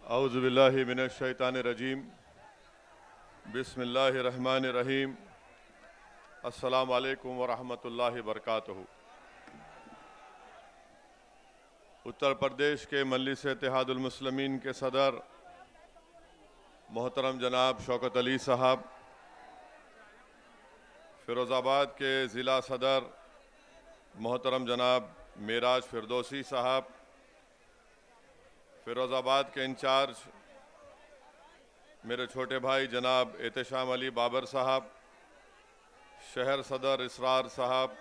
औज़ुबिल्लाहि मिनश्शैतानिर्रजीम बिस्मिल्लाहिर्रहमानिर्रहीम अस्सलामु अलैकुम वरहमतुल्लाहि वबरकातुहू। उत्तर प्रदेश के मजलिस इत्तेहादुल मुस्लिमीन के सदर मोहतरम जनाब शौकत अली साहब, फ़िरोज़ाबाद के ज़िला सदर मोहतरम जनाब मेराज फिरदौसी साहब, फ़िरोज़ाबाद के इंचार्ज मेरे छोटे भाई जनाब एहतशाम अली बाबर साहब, शहर सदर इसरार साहब,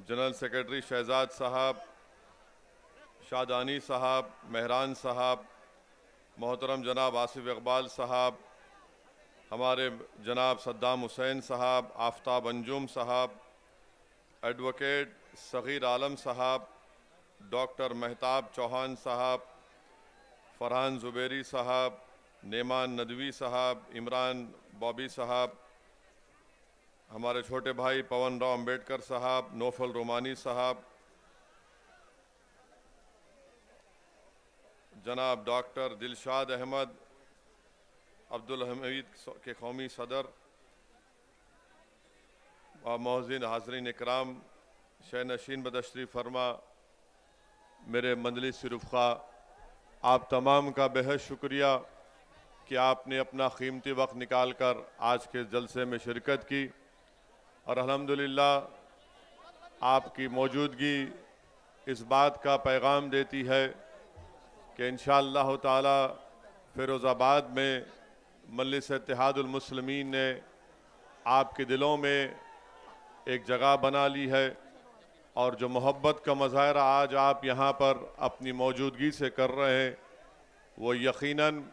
जनरल सेक्रेटरी शहजाद साहब, शादानी साहब, मेहरान साहब, मोहतरम जनाब आसिफ इकबाल साहब, हमारे जनाब सद्दाम हुसैन साहब, आफ्ताब अंजुम साहब, एडवोकेट सग़ीर आलम साहब, डॉक्टर महताब चौहान साहब, फरहान ज़ुबैरी साहब, नेमान नदवी साहब, इमरान बॉबी साहब, हमारे छोटे भाई पवन राव अम्बेडकर साहब, नौफल रोमानी साहब, जनाब डॉक्टर दिलशाद अहमद अब्दुल हमीद के कौमी सदर और मोहसिन हाज़रीन इकराम, शह नशीन बदश्तरी फरमा, मेरे मजलिस रुफ़ा, आप तमाम का बेहद शुक्रिया कि आपने अपना कीमती वक्त निकाल कर आज के जलसे में शिरकत की और अल्हम्दुलिल्लाह आपकी मौजूदगी इस बात का पैगाम देती है कि इंशाअल्लाह ताला फ़िरोज़ाबाद में मजलिस इत्तेहादुल मुस्लिमीन ने आपके दिलों में एक जगह बना ली है और जो मोहब्बत का मुज़ाहरा आज आप यहाँ पर अपनी मौजूदगी से कर रहे हैं वो यकीनन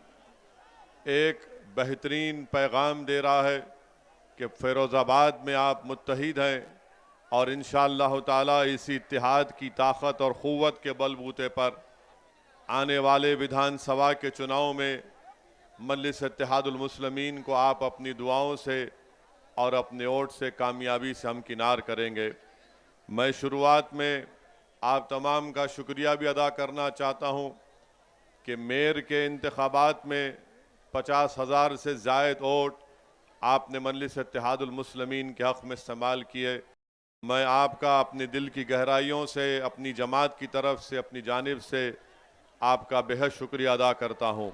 एक बेहतरीन पैगाम दे रहा है कि फ़िरोज़ाबाद में आप मुत्तहिद हैं और इंशाअल्लाह ताला इसी इत्तेहाद की ताकत और क़ुव्वत के बलबूते पर आने वाले विधानसभा के चुनाव में मजलिस इत्तेहादुल मुस्लिमीन को आप अपनी दुआओं से और अपने वोट से कामयाबी से हमकिनार करेंगे। मैं शुरुआत में आप तमाम का शुक्रिया भी अदा करना चाहता हूँ कि मेयर के इंतखाबात में 50,000 से ज़ायद वोट आपने मजलिस इत्तेहादुल मुस्लिमीन के हक़ में इस्तेमाल किए। मैं आपका अपने दिल की गहराइयों से, अपनी जमात की तरफ से, अपनी जानिब से आपका बेहद शुक्रिया अदा करता हूँ।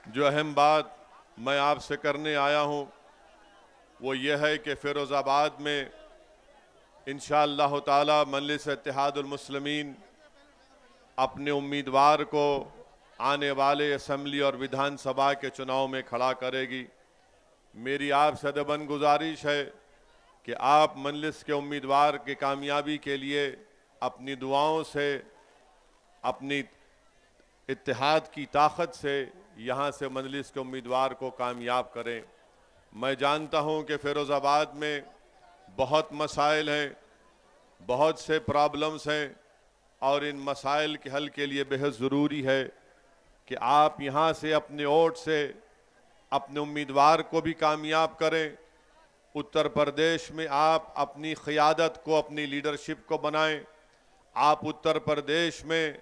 जो अहम बात मैं आपसे करने आया हूँ वो ये है कि फ़िरोज़ाबाद में इंशाअल्लाह ताला मजलिस इत्तेहादुल मुस्लिमीन अपने उम्मीदवार को आने वाले असम्बली और विधानसभा के चुनाव में खड़ा करेगी। मेरी आपसे अदबन गुजारिश है कि आप मजलिस के उम्मीदवार की कामयाबी के लिए अपनी दुआओं से, अपनी इत्तेहाद की ताकत से यहाँ से मजलिस के उम्मीदवार को कामयाब करें। मैं जानता हूँ कि फ़िरोज़ाबाद में बहुत मसाइल हैं, बहुत से प्रॉब्लम्स हैं और इन मसाइल के हल के लिए बेहद ज़रूरी है कि आप यहाँ से अपने वोट से अपने उम्मीदवार को भी कामयाब करें। उत्तर प्रदेश में आप अपनी क़ियादत को, अपनी लीडरशिप को बनाएं। आप उत्तर प्रदेश में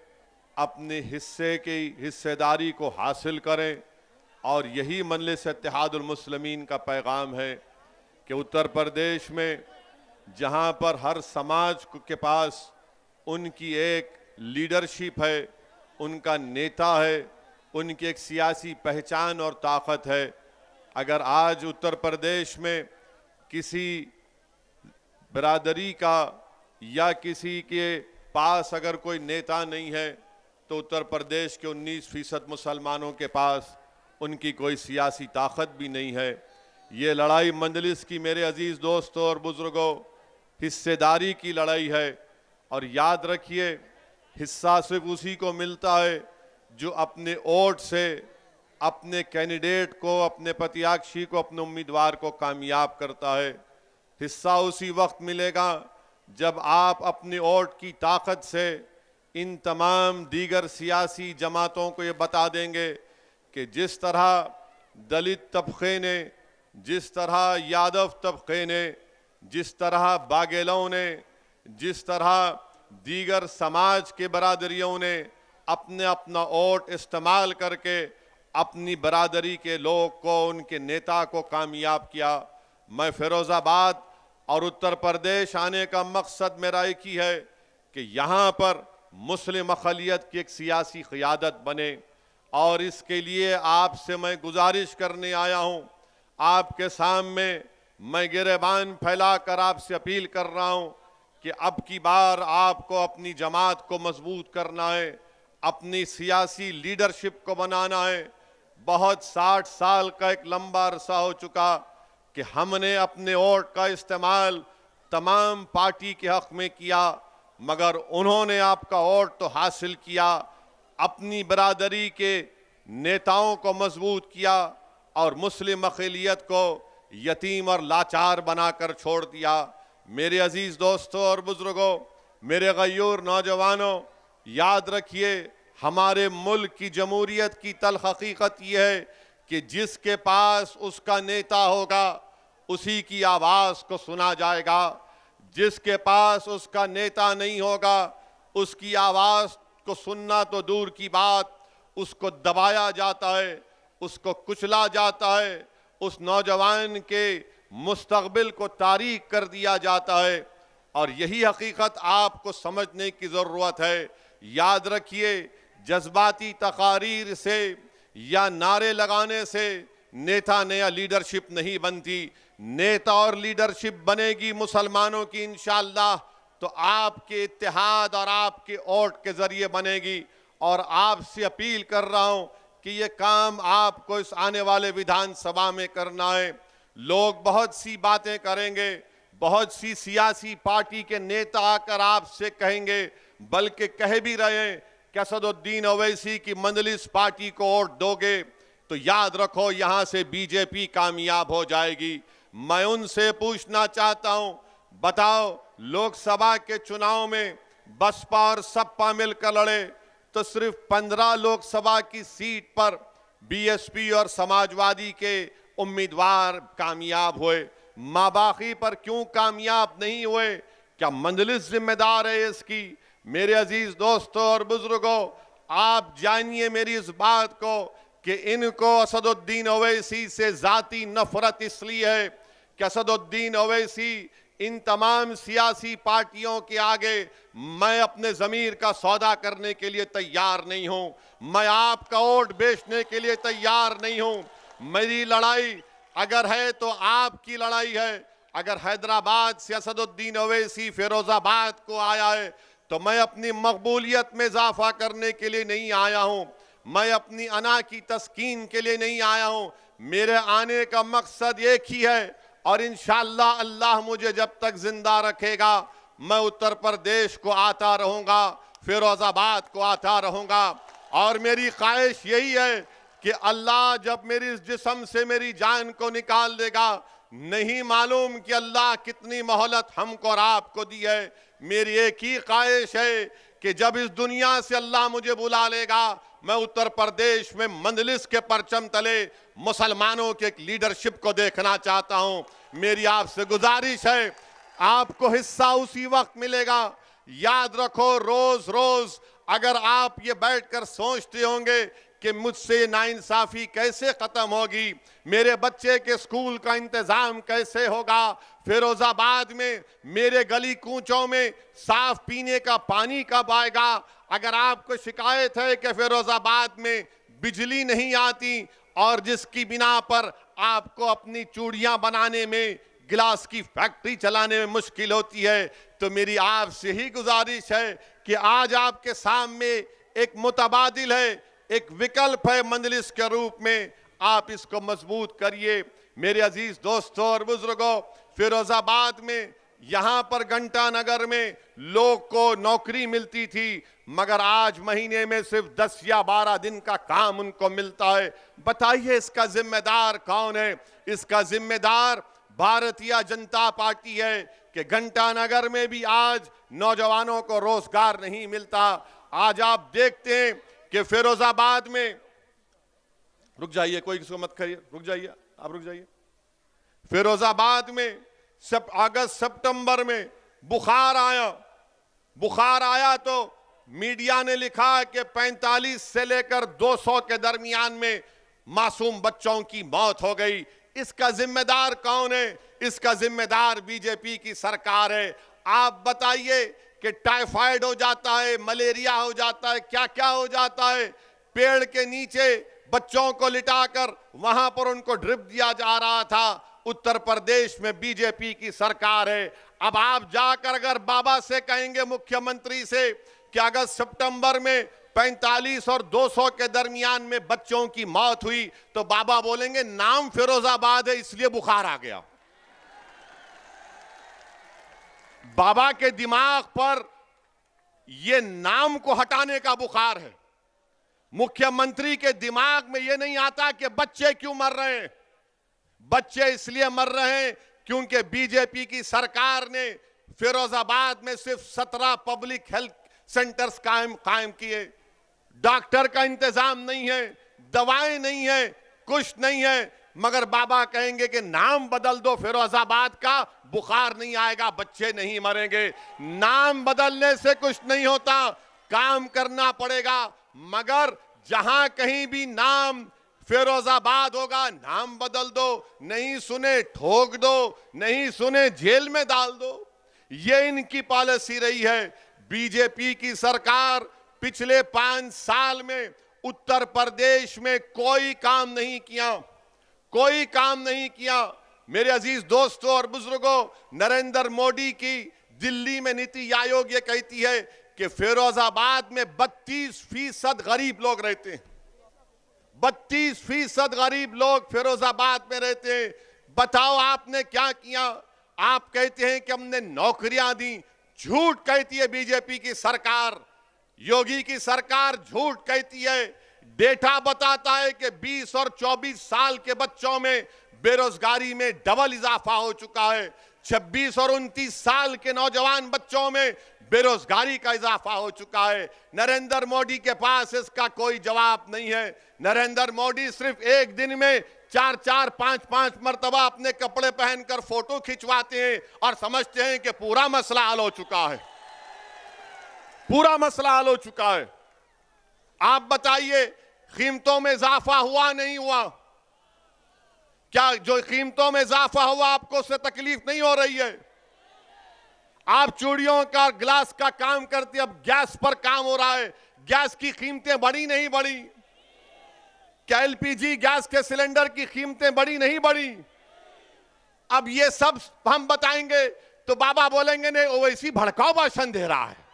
अपने हिस्से की हिस्सेदारी को हासिल करें और यही मजलिस इत्तेहादुल मुस्लिमीन का पैगाम है कि उत्तर प्रदेश में जहाँ पर हर समाज के पास उनकी एक लीडरशिप है, उनका नेता है, उनकी एक सियासी पहचान और ताकत है। अगर आज उत्तर प्रदेश में किसी बिरादरी का या किसी के पास अगर कोई नेता नहीं है तो उत्तर प्रदेश के 19% मुसलमानों के पास उनकी कोई सियासी ताकत भी नहीं है। ये लड़ाई मजलिस की, मेरे अजीज़ दोस्तों और बुज़ुर्गों, हिस्सेदारी की लड़ाई है और याद रखिए हिस्सा सिर्फ उसी को मिलता है जो अपने वोट से अपने कैंडिडेट को, अपने प्रत्याशी को, अपने उम्मीदवार को कामयाब करता है। हिस्सा उसी वक्त मिलेगा जब आप अपने वोट की ताकत से इन तमाम दीगर सियासी जमातों को ये बता देंगे कि जिस तरह दलित तबके ने, जिस तरह यादव तबके ने, जिस तरह बाघेलों ने, जिस तरह दीगर समाज के बरादरियों ने अपने अपना वोट इस्तेमाल करके अपनी बरादरी के लोग को, उनके नेता को कामयाब किया। मैं फिरोजाबाद और उत्तर प्रदेश आने का मकसद मेरा एक ही है कि यहाँ पर मुस्लिम अक़लियत की एक सियासी क़ियादत बने, और इसके लिए आपसे मैं गुजारिश करने आया हूँ। आपके सामने मैं गिरेबान फैलाकर आपसे अपील कर रहा हूँ कि अब की बार आपको अपनी जमात को मजबूत करना है, अपनी सियासी लीडरशिप को बनाना है। बहुत 60 साल का एक लंबा अरसा हो चुका कि हमने अपने वोट का इस्तेमाल तमाम पार्टी के हक में किया, मगर उन्होंने आपका वोट तो हासिल किया, अपनी बरादरी के नेताओं को मजबूत किया और मुस्लिम अक़लियत को यतीम और लाचार बनाकर छोड़ दिया। मेरे अजीज दोस्तों और बुजुर्गों, मेरे गयूर नौजवानों, याद रखिए हमारे मुल्क की जमहूरियत की तल्ख़ हकीकत यह है कि जिसके पास उसका नेता होगा उसी की आवाज़ को सुना जाएगा। जिसके पास उसका नेता नहीं होगा उसकी आवाज़ को सुनना तो दूर की बात, उसको दबाया जाता है, उसको कुचला जाता है, उस नौजवान के मुस्तक़बिल को तारीक कर दिया जाता है। और यही हकीकत आपको समझने की ज़रूरत है। याद रखिए, जज्बाती तकारीर से या नारे लगाने से नेता नया लीडरशिप नहीं बनती। नेता और लीडरशिप बनेगी मुसलमानों की इंशाअल्लाह तो आपके इत्तेहाद और आपके वोट के ज़रिए बनेगी। और आपसे अपील कर रहा हूँ कि ये काम आपको इस आने वाले विधानसभा में करना है। लोग बहुत सी बातें करेंगे, बहुत सी सियासी पार्टी के नेता आकर आपसे कहेंगे, बल्कि कह भी रहे हैं कि असदुद्दीन ओवैसी की मंजलिस पार्टी को वोट दोगे तो याद रखो यहाँ से बीजेपी कामयाब हो जाएगी। मैं उनसे पूछना चाहता हूँ, बताओ लोकसभा के चुनाव में बसपा और सपा मिलकर लड़े तो सिर्फ 15 लोकसभा की सीट पर बीएसपी और समाजवादी के उम्मीदवार कामयाब हुए। माबाकी पर क्यों कामयाब नहीं हुए? क्या मंजलिस जिम्मेदार है इसकी? मेरे अजीज दोस्तों और बुजुर्गों, आप जानिए मेरी इस बात को कि इनको असदुद्दीन ओवैसी से जाती नफरत इसलिए है कि असदुद्दीन ओवैसी इन तमाम सियासी पार्टियों के आगे मैं अपने ज़मीर का सौदा करने के लिए तैयार नहीं हूं। मैं आपका वोट बेचने के लिए तैयार नहीं हूं। मेरी लड़ाई अगर है तो आपकी लड़ाई है। अगर हैदराबाद से असदुद्दीन ओवैसी फिरोजाबाद को आया है तो मैं अपनी मकबूलियत में इजाफा करने के लिए नहीं आया हूं। मैं अपनी अना की तस्कीन के लिए नहीं आया हूं। मेरे आने का मकसद एक ही है और इंशाअल्लाह अल्लाह मुझे जब तक जिंदा रखेगा मैं उत्तर प्रदेश को आता रहूंगा, फिरोजाबाद को आता रहूंगा। और मेरी ख्वाहिश यही है कि अल्लाह जब मेरी इस जिस्म से मेरी जान को निकाल देगा, नहीं मालूम कि अल्लाह कितनी मोहलत हमको और आपको दी है। मेरी एक ही ख्वाहिश है कि जब इस दुनिया से अल्लाह मुझे बुला लेगा मैं उत्तर प्रदेश में मंजलिस के परचम तले मुसलमानों के एक लीडरशिप को देखना चाहता हूं। मेरी आपसे गुजारिश है, आपको हिस्सा उसी वक्त मिलेगा। याद रखो, रोज रोज अगर आप ये बैठकर सोचते होंगे कि मुझसे नाइंसाफी कैसे खत्म होगी, मेरे बच्चे के स्कूल का इंतजाम कैसे होगा, फिरोजाबाद में मेरे गली कूचों में साफ पीने का पानी कब आएगा, अगर आपको शिकायत है कि फिरोजाबाद में बिजली नहीं आती और जिसकी बिना पर आपको अपनी चूड़ियां बनाने में, गिलास की फैक्ट्री चलाने में मुश्किल होती है, तो मेरी आपसे ही गुजारिश है कि आज आपके सामने एक मुतबादिल है, एक विकल्प है मंजलिस के रूप में, आप इसको मजबूत करिए। मेरे अजीज दोस्तों और बुजुर्गों, फिरोजाबाद में यहाँ पर घंटा नगर में लोग को नौकरी मिलती थी, मगर आज महीने में सिर्फ 10 या 12 दिन का काम उनको मिलता है। बताइए इसका जिम्मेदार कौन है? इसका जिम्मेदार भारतीय जनता पार्टी है कि घंटा नगर में भी आज नौजवानों को रोजगार नहीं मिलता। आज आप देखते हैं कि फिरोजाबाद में, रुक जाइए, कोई किसी को मत करिए, रुक जाइए, आप रुक जाइए। फिरोजाबाद में अगस्त सितंबर में बुखार आया तो मीडिया ने लिखा कि 45 से लेकर 200 के दरमियान में मासूम बच्चों की मौत हो गई। इसका जिम्मेदार कौन है? इसका जिम्मेदार बीजेपी की सरकार है। आप बताइए कि टाइफाइड हो जाता है, मलेरिया हो जाता है, क्या क्या हो जाता है। पेड़ के नीचे बच्चों को लिटाकर वहां पर उनको ड्रिप दिया जा रहा था। उत्तर प्रदेश में बीजेपी की सरकार है। अब आप जाकर अगर बाबा से कहेंगे, मुख्यमंत्री से, कि अगस्त सितंबर में 45 और 200 के दरमियान में बच्चों की मौत हुई, तो बाबा बोलेंगे नाम फिरोजाबाद है इसलिए बुखार आ गया। बाबा के दिमाग पर यह नाम को हटाने का बुखार है। मुख्यमंत्री के दिमाग में यह नहीं आता कि बच्चे क्यों मर रहे हैं। बच्चे इसलिए मर रहे हैं क्योंकि बीजेपी की सरकार ने फिरोजाबाद में सिर्फ 17 पब्लिक हेल्थ सेंटर्स कायम किए। डॉक्टर का इंतजाम नहीं है, दवाएं नहीं है, कुछ नहीं है, मगर बाबा कहेंगे कि नाम बदल दो फिरोजाबाद का, बुखार नहीं आएगा, बच्चे नहीं मरेंगे। नाम बदलने से कुछ नहीं होता, काम करना पड़ेगा। मगर जहां कहीं भी नाम फिरोजाबाद होगा, नाम बदल दो, नहीं सुने ठोक दो, नहीं सुने जेल में डाल दो। ये इनकी पॉलिसी रही है। बीजेपी की सरकार पिछले 5 साल में उत्तर प्रदेश में कोई काम नहीं किया, कोई काम नहीं किया। मेरे अजीज दोस्तों और बुजुर्गों, नरेंद्र मोदी की दिल्ली में नीति आयोग ये कहती है कि फिरोजाबाद में 32% गरीब लोग रहते हैं। 32% गरीब लोग फिरोजाबाद में रहते हैं। बताओ आपने क्या किया? आप कहते हैं कि हमने नौकरियां दी। झूठ कहती है बीजेपी की सरकार, योगी की सरकार झूठ कहती है। डेटा बताता है कि 20 और 24 साल के बच्चों में बेरोजगारी में डबल इजाफा हो चुका है। 26 और 29 साल के नौजवान बच्चों में बेरोजगारी का इजाफा हो चुका है। नरेंद्र मोदी के पास इसका कोई जवाब नहीं है। नरेंद्र मोदी सिर्फ एक दिन में 4-4, 5-5 मर्तबा अपने कपड़े पहनकर फोटो खिंचवाते हैं और समझते हैं कि पूरा मसला हल हो चुका है, पूरा मसला हल हो चुका है। आप बताइए, कीमतों में इजाफा हुआ नहीं हुआ? क्या जो कीमतों में इजाफा हुआ आपको उससे तकलीफ नहीं हो रही है? आप चूड़ियों का, ग्लास का काम करते, अब गैस पर काम हो रहा है। गैस की कीमतें बढ़ी नहीं बढ़ी? क्या एलपीजी गैस के सिलेंडर की कीमतें बढ़ी नहीं बढ़ी? अब ये सब हम बताएंगे तो बाबा बोलेंगे नहीं, वो ऐसी भड़काऊ भाषण दे रहा है।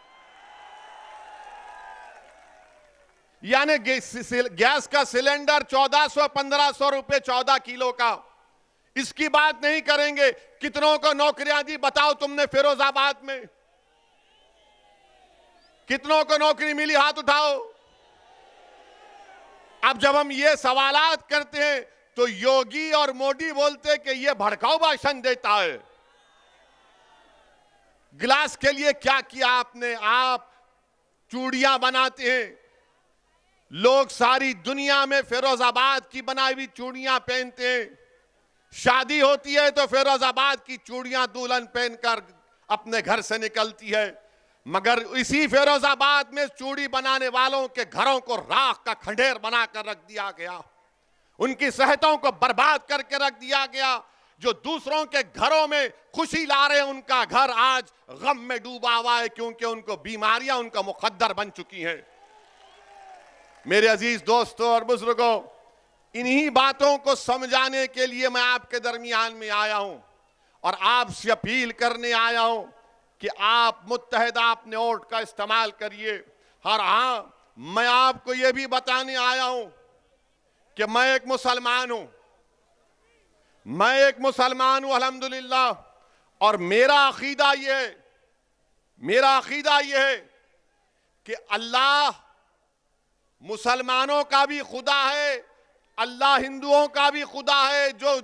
यानी गैस का सिलेंडर 1400-1500 रुपए 14 किलो का, इसकी बात नहीं करेंगे। कितनों को नौकरियां दी बताओ तुमने फिरोजाबाद में? कितनों को नौकरी मिली? हाथ उठाओ। अब जब हम ये सवालात करते हैं तो योगी और मोदी बोलते हैं कि ये भड़काऊ भाषण देता है। गिलास के लिए क्या किया आपने? आप चूड़ियां बनाते हैं, लोग सारी दुनिया में फिरोजाबाद की बनाई हुई चूड़ियां पहनते हैं। शादी होती है तो फिरोजाबाद की चूड़ियां दुल्हन पहनकर अपने घर से निकलती है। मगर इसी फिरोजाबाद में चूड़ी बनाने वालों के घरों को राख का खंडेर बनाकर रख दिया गया, उनकी सेहतों को बर्बाद करके रख दिया गया। जो दूसरों के घरों में खुशी ला रहे हैं, उनका घर आज गम में डूबा हुआ है, क्योंकि उनको बीमारियां उनका मुकद्दर बन चुकी हैं। मेरे अजीज दोस्तों और बुजुर्गों, इन्हीं बातों को समझाने के लिए मैं आपके दरमियान में आया हूं और आपसे अपील करने आया हूं कि आप मुत्तहिदा अपने वोट का इस्तेमाल करिए। और हां, मैं आपको यह भी बताने आया हूं कि मैं एक मुसलमान हूं, मैं एक मुसलमान हूं अल्हम्दुलिल्लाह। और मेरा अकीदा यह है कि अल्लाह मुसलमानों का भी खुदा है, अल्लाह हिंदुओं का भी खुदा है। जो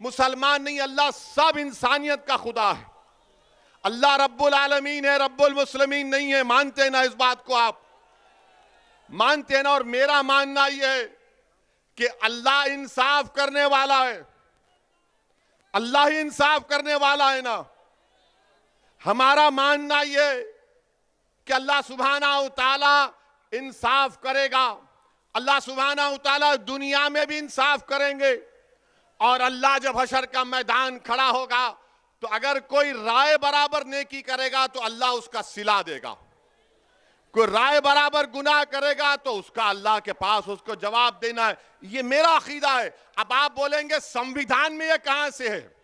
मुसलमान नहीं, अल्लाह सब इंसानियत का खुदा है। अल्लाह रब्बुल आलमीन है, रब्बुल मुस्लिमीन नहीं है। मानते हैं ना इस बात को? आप मानते हैं ना? और मेरा मानना यह है कि अल्लाह इंसाफ करने वाला है, अल्लाह ही इंसाफ करने वाला है ना। हमारा मानना यह कि अल्लाह सुब्हानहू तआला इंसाफ करेगा, अल्लाह सुब्हानहू तआला दुनिया में भी इंसाफ करेंगे, और अल्लाह जब हशर का मैदान खड़ा होगा तो अगर कोई राय बराबर नेकी करेगा तो अल्लाह उसका सिला देगा, कोई राय बराबर गुनाह करेगा तो उसका अल्लाह के पास उसको जवाब देना है। ये मेरा अकीदा है। अब आप बोलेंगे संविधान में ये कहां से है?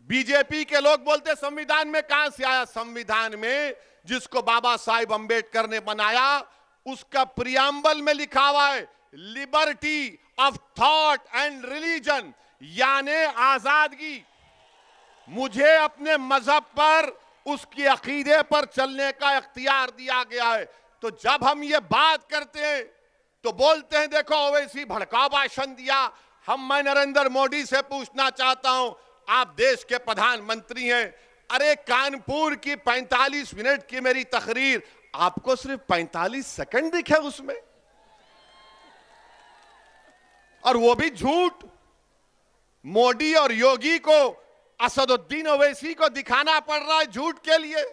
बीजेपी के लोग बोलते संविधान में कहां से आया? संविधान में जिसको बाबा साहिब अंबेडकर ने बनाया उसका प्रियम्बल में लिखा हुआ है liberty of thought and religion, यानी आजादगी, मुझे अपने मजहब पर उसके अकीदे पर चलने का इख्तियार दिया गया है। तो जब हम ये बात करते हैं तो बोलते हैं देखो ओवैसी भड़काऊ भाषण दिया। मैं नरेंद्र मोदी से पूछना चाहता हूं, आप देश के प्रधानमंत्री हैं, अरे कानपुर की 45 मिनट की मेरी तकरीर आपको सिर्फ 45 सेकंड दिखे उसमें, और वो भी झूठ। मोदी और योगी को असदुद्दीन ओवैसी को दिखाना पड़ रहा है झूठ के लिए।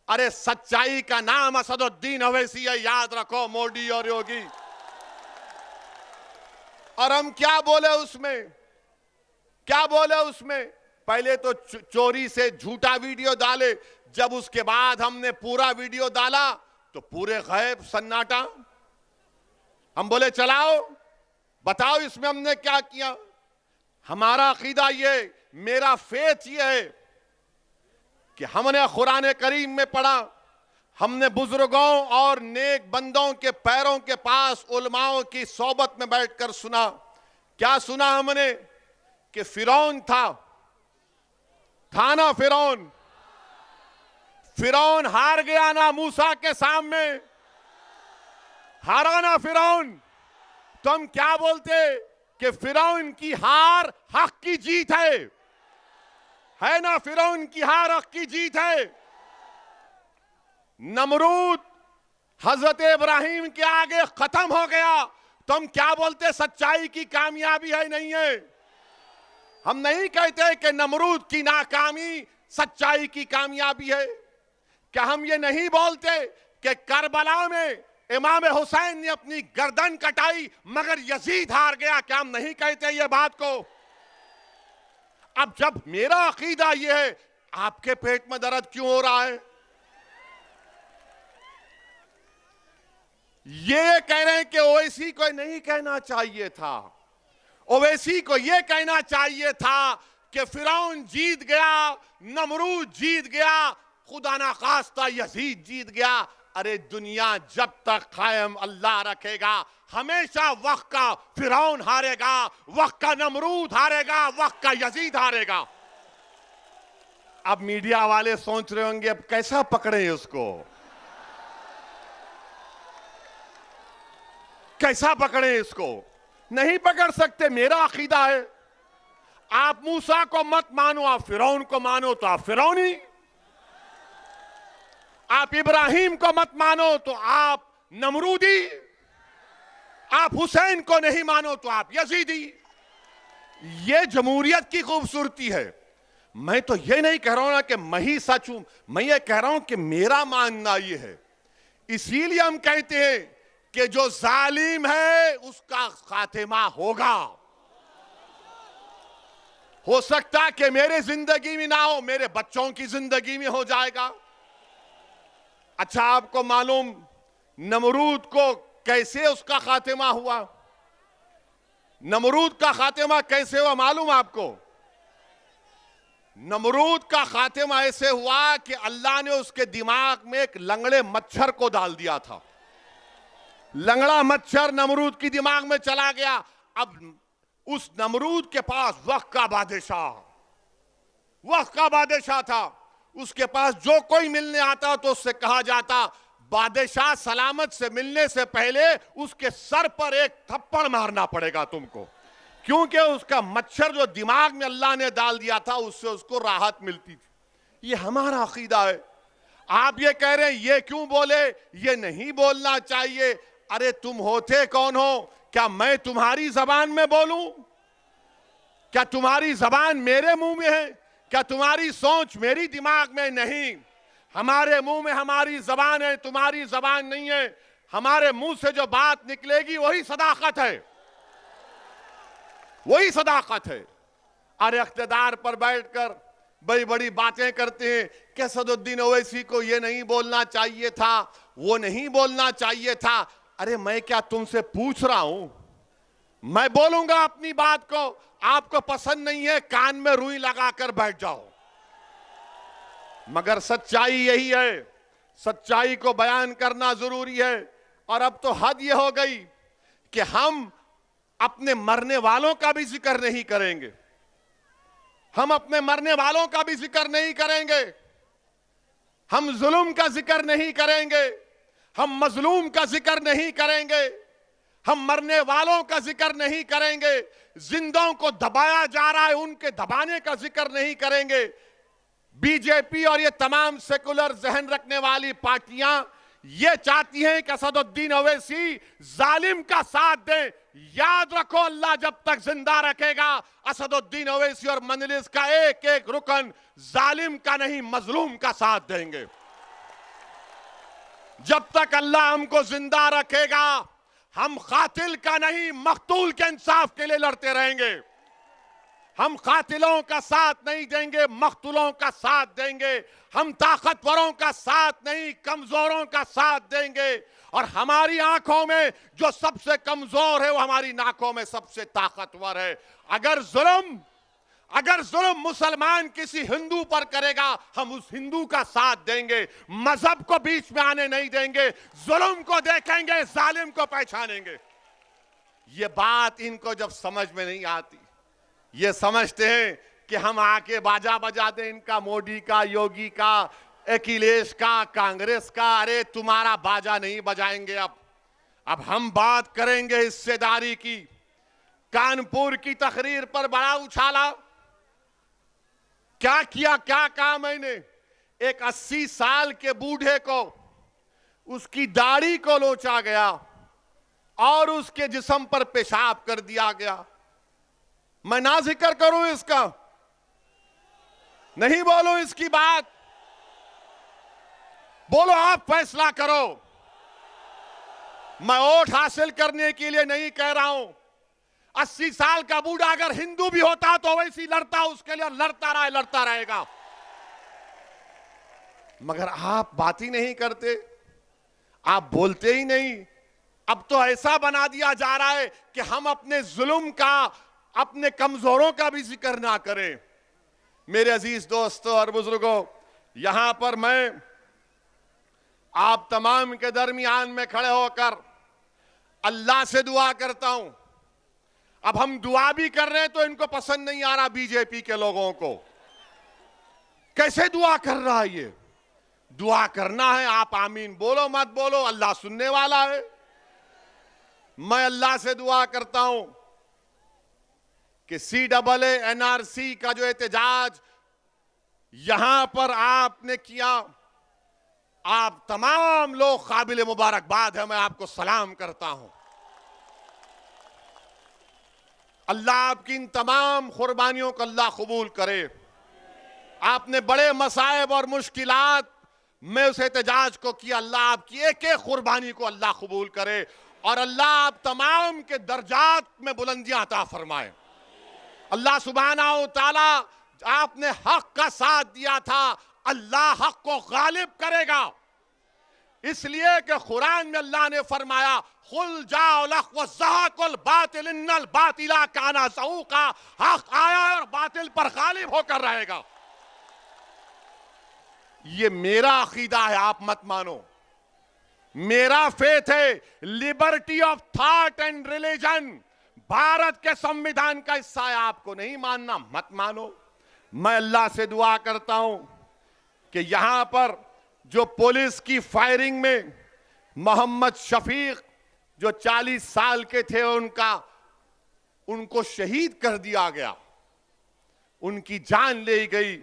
अरे सच्चाई का नाम असदुद्दीन ओवैसी है, याद रखो, मोदी और योगी। और हम क्या बोले उसमें, क्या बोले उसमें? पहले तो चोरी से झूठा वीडियो डाले, जब उसके बाद हमने पूरा वीडियो डाला तो पूरे गैब सन्नाटा। हम बोले चलाओ बताओ इसमें हमने क्या किया। हमारा अकीदा ये, मेरा फेथ ये है कि हमने कुरान करीम में पढ़ा, हमने बुजुर्गों और नेक बंदों के पैरों के पास उलमाओं की सोबत में बैठकर सुना। क्या सुना हमने? कि फिरौन था ना फिरौन, फिरौन हार गया ना मूसा के सामने, हारा ना फिरौन। तो हम क्या बोलते कि फिरौन की हार हक की जीत है ना? फिरौन की हार हक की जीत है। नमरूद हजरत इब्राहिम के आगे खत्म हो गया, तो हम क्या बोलते? सच्चाई की कामयाबी है, नहीं है। हम नहीं कहते कि नमरूद की नाकामी सच्चाई की कामयाबी है। क्या हम ये नहीं बोलते कि करबला में इमाम हुसैन ने अपनी गर्दन कटाई मगर यजीद हार गया? क्या हम नहीं कहते ये बात को? अब जब मेरा अकीदा ये है, आपके पेट में दर्द क्यों हो रहा है? ये कह रहे हैं कि ओवैसी को नहीं कहना चाहिए था, ओवैसी को यह कहना चाहिए था कि फिरौन जीत गया, नमरूद जीत गया, खुदा ना खास्ता यजीद जीत गया। अरे दुनिया जब तक कायम अल्लाह रखेगा, हमेशा वक्त का फिरौन हारेगा, वक्त का नमरूद हारेगा, वक्त का यजीद हारेगा। अब मीडिया वाले सोच रहे होंगे अब कैसा पकड़े उसको, कैसा पकड़े इसको? नहीं पकड़ सकते। मेरा अकीदा है, आप मूसा को मत मानो, आप फिरौन को मानो तो आप फिरौनी, आप इब्राहिम को मत मानो तो आप नमरूदी, आप हुसैन को नहीं मानो तो आप यजीदी। ये जमहूरियत की खूबसूरती है। मैं तो ये नहीं कह रहा हूं ना कि मैं ही सच हूं, मैं ये कह रहा हूं कि मेरा मानना ये है। इसीलिए हम कहते हैं कि जो जालिम है उसका खातिमा होगा। हो सकता कि मेरे जिंदगी में ना हो, मेरे बच्चों की जिंदगी में हो जाएगा। अच्छा, आपको मालूम नमरूद को कैसे उसका खातिमा हुआ? नमरूद का खातिमा कैसे हुआ मालूम आपको? नमरूद का खातिमा ऐसे हुआ कि अल्लाह ने उसके दिमाग में एक लंगड़े मच्छर को डाल दिया था। लंगड़ा मच्छर नमरूद की दिमाग में चला गया। अब उस नमरूद के पास वक्त का बादशाह था। उसके पास जो कोई मिलने आता तो उससे कहा जाता, बादशाह सलामत से मिलने से पहले उसके सर पर एक थप्पड़ मारना पड़ेगा तुमको, क्योंकि उसका मच्छर जो दिमाग में अल्लाह ने डाल दिया था उससे उसको राहत मिलती थी। ये हमारा अकीदा है। आप ये कह रहे हैं ये क्यों बोले? ये नहीं बोलना चाहिए। अरे तुम होते कौन हो? क्या मैं तुम्हारी जबान में बोलूं? क्या तुम्हारी जबान मेरे मुंह में है? क्या तुम्हारी सोच मेरी दिमाग में नहीं? हमारे मुंह में हमारी जबान है, तुम्हारी जबान नहीं है। हमारे मुंह से जो बात निकलेगी वही सदाकत है, वही सदाकत है। अरे इख्तिदार पर बैठकर बड़ी बड़ी बातें करते हैं कि असदुद्दीन ओवैसी को ये नहीं बोलना चाहिए था, वो नहीं बोलना चाहिए था। अरे मैं क्या तुमसे पूछ रहा हूं? मैं बोलूंगा अपनी बात को, आपको पसंद नहीं है कान में रुई लगाकर बैठ जाओ। मगर सच्चाई यही है, सच्चाई को बयान करना जरूरी है। और अब तो हद ये हो गई कि हम अपने मरने वालों का भी जिक्र नहीं करेंगे, हम अपने मरने वालों का भी जिक्र नहीं करेंगे, हम जुल्म का जिक्र नहीं करेंगे, हम मजलूम का जिक्र नहीं करेंगे, हम मरने वालों का जिक्र नहीं करेंगे, जिंदों को दबाया जा रहा है उनके दबाने का जिक्र नहीं करेंगे। बीजेपी और ये तमाम सेकुलर जहन रखने वाली पार्टियां ये चाहती हैं कि असदुद्दीन ओवैसी जालिम का साथ दे। याद रखो, अल्लाह जब तक जिंदा रखेगा असदुद्दीन ओवैसी और मजलिस का एक एक रुकन जालिम का नहीं मजलूम का साथ देंगे। जब तक अल्लाह हमको जिंदा रखेगा हम कातिल का नहीं मकतूल के इंसाफ के लिए लड़ते रहेंगे। हम कातिलों का साथ नहीं देंगे, मकतूलों का साथ देंगे। हम ताकतवरों का साथ नहीं कमजोरों का साथ देंगे। और हमारी आंखों में जो सबसे कमजोर है वो हमारी नाकों में सबसे ताकतवर है। अगर जुल्म मुसलमान किसी हिंदू पर करेगा हम उस हिंदू का साथ देंगे, मजहब को बीच में आने नहीं देंगे, जुल्म को देखेंगे, जालिम को पहचानेंगे। ये बात इनको जब समझ में नहीं आती, ये समझते हैं कि हम आके बाजा बजा दें इनका, मोदी का, योगी का, अखिलेश का, कांग्रेस का। अरे तुम्हारा बाजा नहीं बजाएंगे। अब हम बात करेंगे हिस्सेदारी की। कानपुर की तकरीर पर बड़ा उछाला, क्या किया, क्या कहा मैंने? एक 80 साल के बूढ़े को उसकी दाढ़ी को लोचा गया और उसके जिस्म पर पेशाब कर दिया गया। मैं ना जिक्र करूं इसका, नहीं बोलूं इसकी बात? बोलो, आप फैसला करो। मैं वोट हासिल करने के लिए नहीं कह रहा हूं। 80 साल का बूढ़ा अगर हिंदू भी होता तो वैसी लड़ता, उसके लिए लड़ता रहेगा। मगर आप बात ही नहीं करते, आप बोलते ही नहीं। अब तो ऐसा बना दिया जा रहा है कि हम अपने जुल्म का, अपने कमजोरों का भी जिक्र ना करें। मेरे अजीज दोस्तों और बुजुर्गों, यहां पर मैं आप तमाम के दरमियान में खड़े होकर अल्लाह से दुआ करता हूं। अब हम दुआ भी कर रहे हैं तो इनको पसंद नहीं आ रहा बीजेपी के लोगों को। कैसे दुआ कर रहा है ये? दुआ करना है, आप आमीन बोलो मत बोलो, अल्लाह सुनने वाला है। मैं अल्लाह से दुआ करता हूं कि CAA NRC का जो एहतजाज यहां पर आपने किया, आप तमाम लोग काबिल मुबारकबाद है, मैं आपको सलाम करता हूं। अल्लाह आपकी इन तमाम कुर्बानियों को अल्लाह कबूल करे। आपने बड़े मसाइब और मुश्किलात में उस एहतजाज को किया, अल्लाह आपकी एक एक कुर्बानी को अल्लाह कबूल करे और अल्लाह आप तमाम के दर्जात में बुलंदियां अता फरमाए। अल्लाह सुब्हानहू तआला, आपने हक का साथ दिया था, अल्लाह हक को गालिब करेगा। इसलिए कि कुरान में अल्लाह ने फरमाया, खुल जाओ लख व ज़हक़ुल बातिल इन्नल बातिला काना ज़हूक़ा। हक आया और बातिल पर गालिब होकर रहेगा। ये मेरा अकीदा है, आप मत मानो। मेरा फेथ है, liberty of thought and religion Bharat के संविधान का हिस्सा है। आपको नहीं मानना, मत मानो। मैं अल्लाह से दुआ करता हूं कि यहां पर जो पुलिस की फायरिंग में मोहम्मद शफीक जो 40 साल के थे उनको शहीद कर दिया गया, उनकी जान ले गई।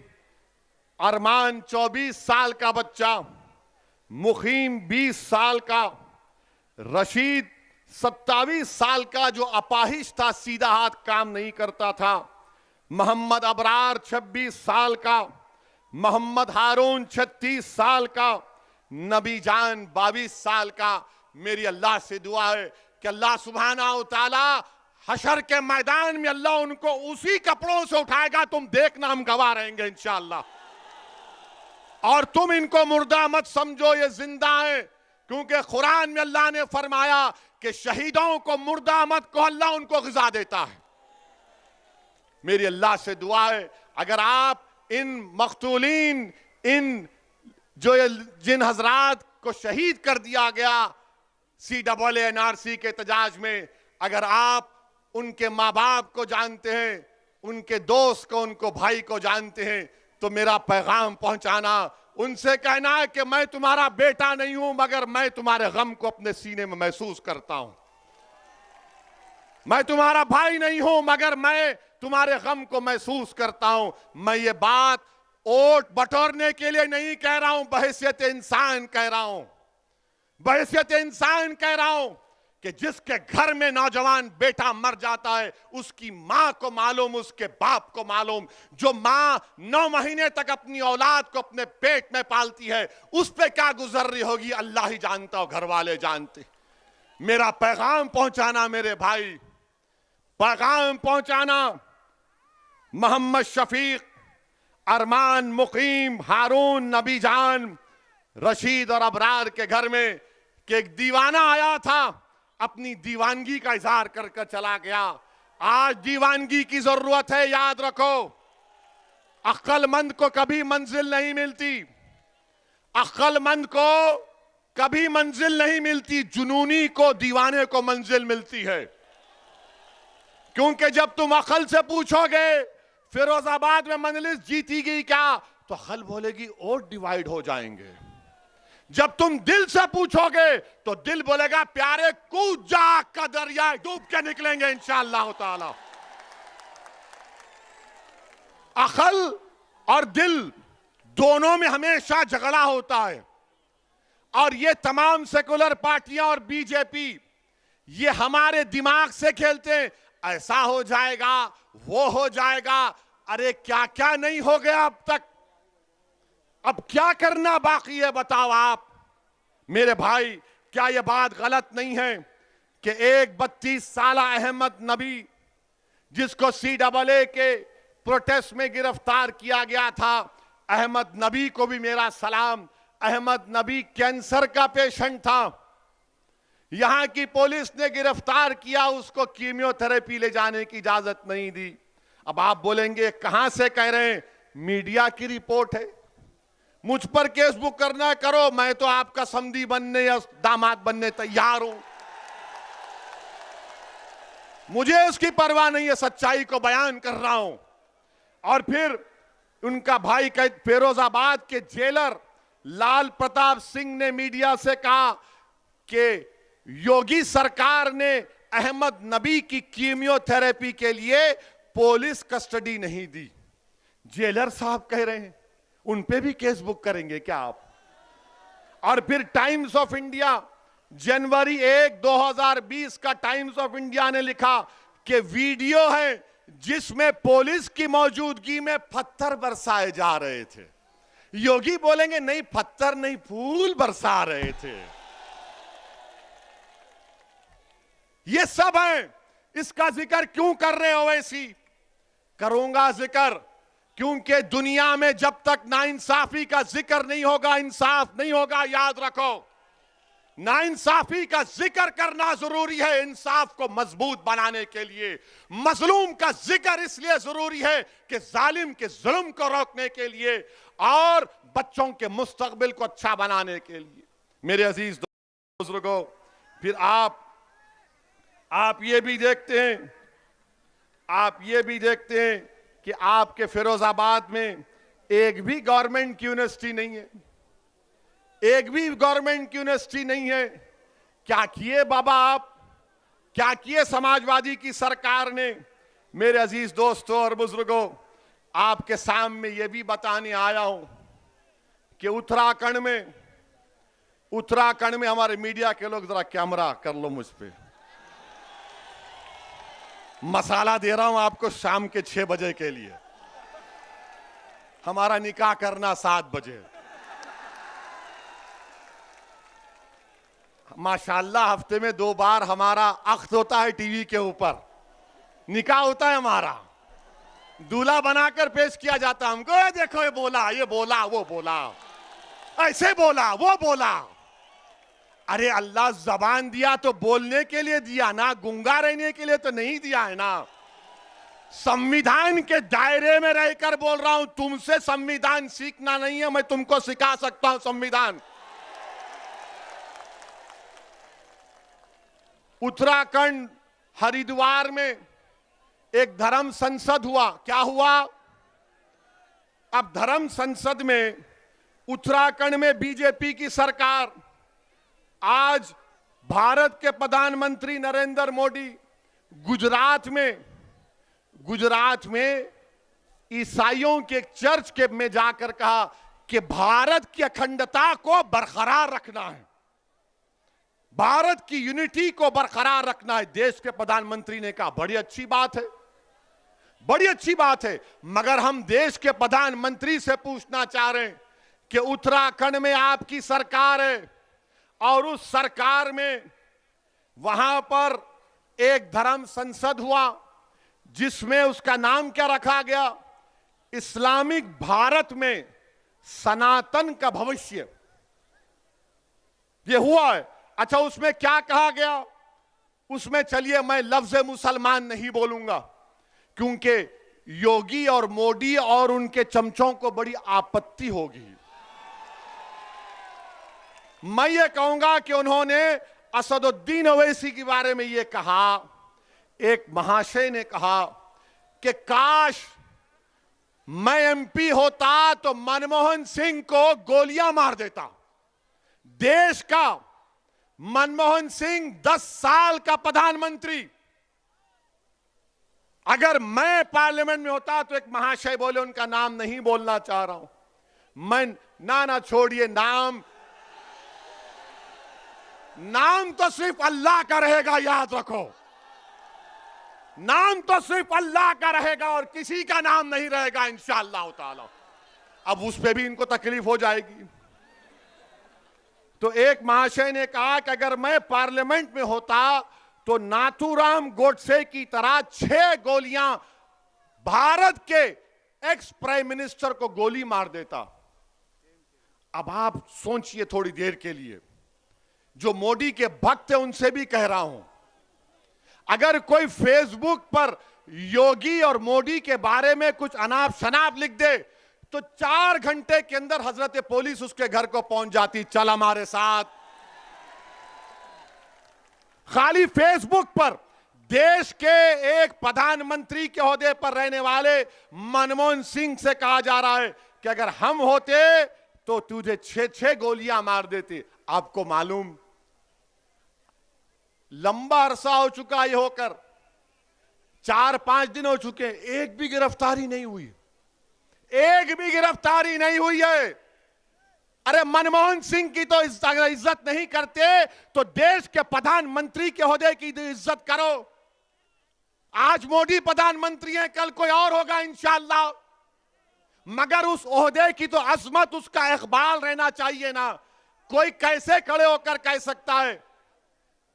अरमान 24 साल का बच्चा, मुखीम 20 साल का, रशीद 27 साल का जो अपाहिज था, सीधा हाथ काम नहीं करता था, मोहम्मद अबरार 26 साल का, मोहम्मद हारून 36 साल का, नबी जान 22 साल का। मेरी अल्लाह से दुआ है कि अल्लाह सुब्हाना व तआला हशर के मैदान में अल्लाह उनको उसी कपड़ों से उठाएगा। तुम देखना, हम गवाह रहेंगे इंशाअल्लाह। और तुम इनको मुर्दा मत समझो, ये जिंदा है, क्योंकि कुरान में अल्लाह ने फरमाया कि शहीदों को मुर्दा मत कहो, अल्लाह उनको ग़िज़ा देता है। मेरी अल्लाह से दुआ है, अगर आप इन मक़तूलीन, इन जो जिन हजरात को शहीद कर दिया गया CAA-NRC के एहतजाज में, अगर आप उनके माँ बाप को जानते हैं, उनके दोस्त को, उनको भाई को जानते हैं, तो मेरा पैगाम पहुंचाना, उनसे कहना है कि मैं तुम्हारा बेटा नहीं हूं, मगर मैं तुम्हारे गम को अपने सीने में महसूस करता हूं। मैं तुम्हारा भाई नहीं हूं, मगर मैं तुम्हारे गम को महसूस करता हूं। मैं ये बात वोट बटोरने के लिए नहीं कह रहा हूं, बहैसियत इंसान कह रहा हूं, बहैसियत इंसान कह रहा हूं कि जिसके घर में नौजवान बेटा मर जाता है, उसकी मां को मालूम, उसके बाप को मालूम। जो मां 9 महीने तक अपनी औलाद को अपने पेट में पालती है, उस पे क्या गुजर रही होगी अल्लाह ही जानता हो, घर वाले जानते। मेरा पैगाम पहुंचाना मेरे भाई, पैगाम पहुंचाना मोहम्मद शफीक, अरमान, मुकीम, हारून, नबी जान, रशीद और अबरार के घर में कि एक दीवाना आया था, अपनी दीवानगी का इजहार कर कर चला गया। आज दीवानगी की जरूरत है, याद रखो। अक्लमंद को कभी मंजिल नहीं मिलती, अक्लमंद को कभी मंजिल नहीं मिलती, जुनूनी को, दीवाने को मंजिल मिलती है। क्योंकि जब तुम अकल से पूछोगे फिरोजाबाद में मजलिस जीती गई क्या, तो अकल बोलेगी वोट डिवाइड हो जाएंगे। जब तुम दिल से पूछोगे तो दिल बोलेगा प्यारे कूद जा का दरिया, डूब के निकलेंगे इंशाअल्लाह ताला। अकल और दिल दोनों में हमेशा झगड़ा होता है। और ये तमाम सेकुलर पार्टियां और बीजेपी ये हमारे दिमाग से खेलते हैं, ऐसा हो जाएगा, वो हो जाएगा। अरे क्या क्या नहीं हो गया अब तक, अब क्या करना बाकी है बताओ आप मेरे भाई। क्या यह बात गलत नहीं है कि एक 32 साल अहमद नबी, जिसको CAA के प्रोटेस्ट में गिरफ्तार किया गया था, अहमद नबी को भी मेरा सलाम। अहमद नबी कैंसर का पेशेंट था, यहां की पुलिस ने गिरफ्तार किया, उसको कीमियोथेरेपी ले जाने की इजाजत नहीं दी। अब आप बोलेंगे कहां से कह रहे हैं, मीडिया की रिपोर्ट है, मुझ पर केस बुक करना करो, मैं तो आपका समधी बनने या दामाद बनने तैयार हूं। मुझे उसकी परवाह नहीं है, सच्चाई को बयान कर रहा हूं। और फिर उनका भाई फिरोजाबाद के जेलर लाल प्रताप सिंह ने मीडिया से कहा कि योगी सरकार ने अहमद नबी की कीमियोथेरेपी के लिए पुलिस कस्टडी नहीं दी। जेलर साहब कह रहे हैं उन पे भी केस बुक करेंगे क्या आप? और फिर टाइम्स ऑफ इंडिया जनवरी 1, 2020 का टाइम्स ऑफ इंडिया ने लिखा कि वीडियो है जिसमें पुलिस की मौजूदगी में पत्थर बरसाए जा रहे थे। योगी बोलेंगे नहीं, पत्थर नहीं, फूल बरसा रहे थे। ये सब है, इसका जिक्र क्यों कर रहे हो वैसी? करूंगा जिक्र, क्योंकि दुनिया में जब तक नाइंसाफी का जिक्र नहीं होगा, इंसाफ नहीं होगा। याद रखो, नाइंसाफी का जिक्र करना जरूरी है इंसाफ को मजबूत बनाने के लिए। मजलूम का जिक्र इसलिए जरूरी है कि जालिम के जुल्म को रोकने के लिए और बच्चों के मुस्तकबिल को अच्छा बनाने के लिए। मेरे अजीज बुजुर्गों, फिर आप ये भी देखते हैं, आप ये भी देखते हैं कि आपके फिरोजाबाद में एक भी गवर्नमेंट की यूनिवर्सिटी नहीं है, एक भी गवर्नमेंट की यूनिवर्सिटी नहीं है। क्या किए बाबा आप, क्या किए समाजवादी की सरकार ने? मेरे अजीज दोस्तों और बुजुर्गों, आपके सामने ये भी बताने आया हूं कि उत्तराखंड में हमारे मीडिया के लोग, जरा कैमरा कर लो मुझ पे, मसाला दे रहा हूं आपको शाम के 6 बजे के लिए। हमारा निकाह करना 7 बजे। माशाल्लाह हफ्ते में 2 बार हमारा अख्त होता है टीवी के ऊपर, निकाह होता है हमारा, दूल्हा बनाकर पेश किया जाता है हमको। ये देखो ये बोला वो बोला, ऐसे बोला वो बोला। अरे अल्लाह जबान दिया तो बोलने के लिए दिया ना, गूंगा रहने के लिए तो नहीं दिया है ना। संविधान के दायरे में रहकर बोल रहा हूं, तुमसे संविधान सीखना नहीं है, मैं तुमको सिखा सकता हूं संविधान। उत्तराखंड हरिद्वार में एक धर्म संसद हुआ। क्या हुआ? अब धर्म संसद में उत्तराखंड में बीजेपी की सरकार, आज भारत के प्रधानमंत्री नरेंद्र मोदी गुजरात में ईसाइयों के एक चर्च के में जाकर कहा कि भारत की अखंडता को बरकरार रखना है, भारत की यूनिटी को बरकरार रखना है। देश के प्रधानमंत्री ने कहा बड़ी अच्छी बात है, बड़ी अच्छी बात है, मगर हम देश के प्रधानमंत्री से पूछना चाह रहे हैं कि उत्तराखंड में आपकी सरकार है और उस सरकार में वहां पर एक धर्म संसद हुआ जिसमें उसका नाम क्या रखा गया? इस्लामिक भारत में सनातन का भविष्य, ये हुआ है। अच्छा, उसमें क्या कहा गया? उसमें चलिए मैं लफ्ज मुसलमान नहीं बोलूंगा क्योंकि योगी और मोदी और उनके चमचों को बड़ी आपत्ति होगी। मैं ये कहूंगा कि उन्होंने असदुद्दीन ओवैसी के बारे में ये कहा, एक महाशय ने कहा कि काश मैं एमपी होता तो मनमोहन सिंह को गोलियां मार देता। देश का मनमोहन सिंह 10 साल का प्रधानमंत्री, अगर मैं पार्लियामेंट में होता तो एक महाशय बोले, उनका नाम नहीं बोलना चाह रहा हूं मैं, ना छोड़िए, नाम तो सिर्फ अल्लाह का रहेगा, याद रखो, नाम तो सिर्फ अल्लाह का रहेगा और किसी का नाम नहीं रहेगा इंशाअल्लाह ताला। अब उस पे भी इनको तकलीफ हो जाएगी। तो एक महाशय ने कहा कि अगर मैं पार्लियामेंट में होता तो नाथूराम गोडसे की तरह 6 गोलियां भारत के एक्स प्राइम मिनिस्टर को गोली मार देता। अब आप सोचिए थोड़ी देर के लिए, जो मोदी के भक्त है उनसे भी कह रहा हूं, अगर कोई फेसबुक पर योगी और मोदी के बारे में कुछ अनाप शनाप लिख दे तो 4 घंटे के अंदर हजरत पुलिस उसके घर को पहुंच जाती, चल हमारे साथ। खाली फेसबुक पर देश के एक प्रधानमंत्री के ओहदे पर रहने वाले मनमोहन सिंह से कहा जा रहा है कि अगर हम होते तो तुझे 6 गोलियां मार देते। आपको मालूम, लंबा अरसा हो चुका ये होकर, 4-5 दिन हो चुके, एक भी गिरफ्तारी नहीं हुई, एक भी गिरफ्तारी नहीं हुई है। अरे मनमोहन सिंह की तो इज्जत नहीं करते तो देश के प्रधानमंत्री के ओहदे की इज्जत करो। आज मोदी प्रधानमंत्री हैं, कल कोई और होगा इंशाअल्लाह, मगर उस ओहदे की तो अजमत, उसका इकबाल रहना चाहिए ना। कोई कैसे खड़े होकर कह सकता है,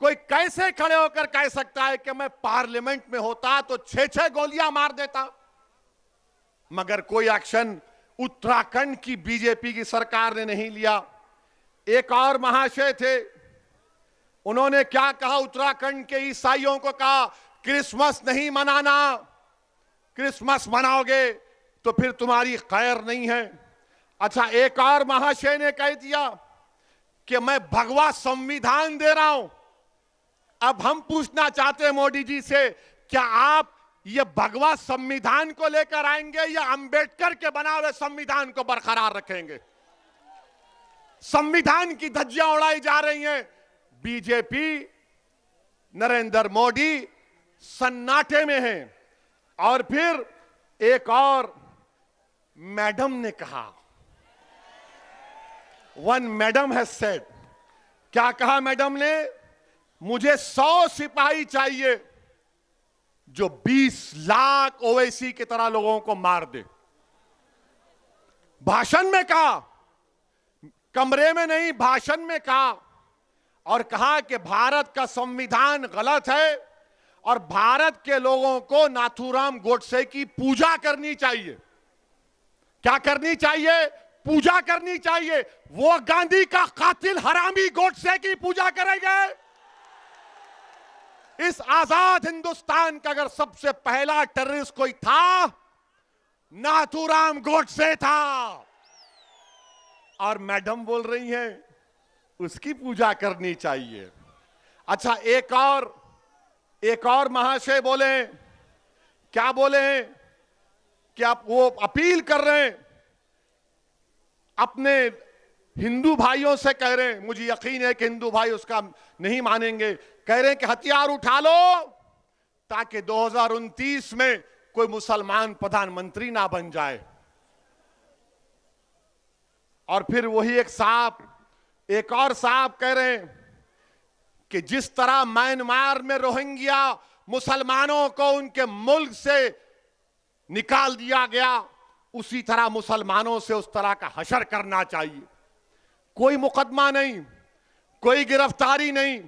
कोई कैसे खड़े होकर कह सकता है कि मैं पार्लियामेंट में होता तो 6 गोलियां मार देता? मगर कोई एक्शन उत्तराखंड की बीजेपी की सरकार ने नहीं लिया। एक और महाशय थे, उन्होंने क्या कहा? उत्तराखंड के ईसाइयों को कहा क्रिसमस नहीं मनाना, क्रिसमस मनाओगे तो फिर तुम्हारी खैर नहीं है। अच्छा, एक और महाशय ने कह दिया कि मैं भगवा संविधान दे रहा हूं। अब हम पूछना चाहते हैं मोदी जी से, क्या आप ये भगवा संविधान को लेकर आएंगे या अंबेडकर के बनाए हुए संविधान को बरकरार रखेंगे? संविधान की धज्जियां उड़ाई जा रही हैं, बीजेपी, नरेंद्र मोदी सन्नाटे में है। और फिर एक और मैडम ने कहा, वन मैडम हैज सेड, क्या कहा मैडम ने? मुझे 100 सिपाही चाहिए जो 20 लाख ओवैसी की तरह लोगों को मार दे। भाषण में कहा, कमरे में नहीं, भाषण में कहा, और कहा कि भारत का संविधान गलत है और भारत के लोगों को नाथूराम गोडसे की पूजा करनी चाहिए। क्या करनी चाहिए? पूजा करनी चाहिए। वो गांधी का कातिल हरामी गोडसे की पूजा करेंगे। इस आजाद हिंदुस्तान का अगर सबसे पहला टेररिस्ट कोई था, नाथूराम गोडसे था। और मैडम बोल रही हैं उसकी पूजा करनी चाहिए। अच्छा, एक और महाशय बोले, क्या बोले कि आप वो अपील कर रहे हैं, अपने हिंदू भाइयों से कह रहे हैं, मुझे यकीन है कि हिंदू भाई उसका नहीं मानेंगे, कह रहे हैं कि हथियार उठा लो ताकि 2029 में कोई मुसलमान प्रधानमंत्री ना बन जाए। और फिर वही एक और साहब कह रहे हैं कि जिस तरह म्यांमार में रोहिंग्या मुसलमानों को उनके मुल्क से निकाल दिया गया, उसी तरह मुसलमानों से उस तरह का हशर करना चाहिए। कोई मुकदमा नहीं, कोई गिरफ्तारी नहीं।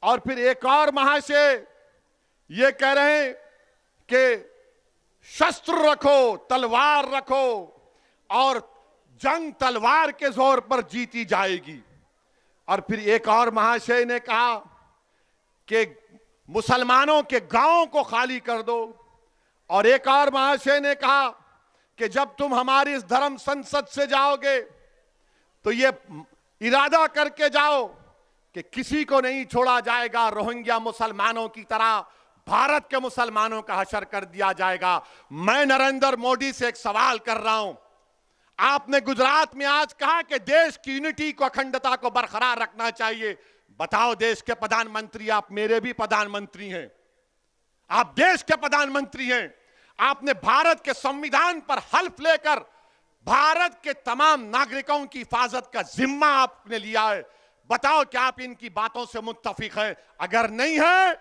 और फिर एक और महाशय ये कह रहे हैं कि शस्त्र रखो, तलवार रखो, और जंग तलवार के जोर पर जीती जाएगी। और फिर एक और महाशय ने कहा कि मुसलमानों के गांवों को खाली कर दो। और एक और महाशय ने कहा कि जब तुम हमारी इस धर्म संसद से जाओगे तो ये इरादा करके जाओ कि किसी को नहीं छोड़ा जाएगा, रोहिंग्या मुसलमानों की तरह भारत के मुसलमानों का हशर कर दिया जाएगा। मैं नरेंद्र मोदी से एक सवाल कर रहा हूं, आपने गुजरात में आज कहा कि देश की यूनिटी को, अखंडता को बरकरार रखना चाहिए। बताओ, देश के प्रधानमंत्री, आप मेरे भी प्रधानमंत्री हैं, आप देश के प्रधानमंत्री हैं, आपने भारत के संविधान पर हल्फ लेकर भारत के तमाम नागरिकों की हिफाजत का जिम्मा आपने लिया है। बताओ क्या आप इनकी बातों से मुत्तफिक हैं? अगर नहीं है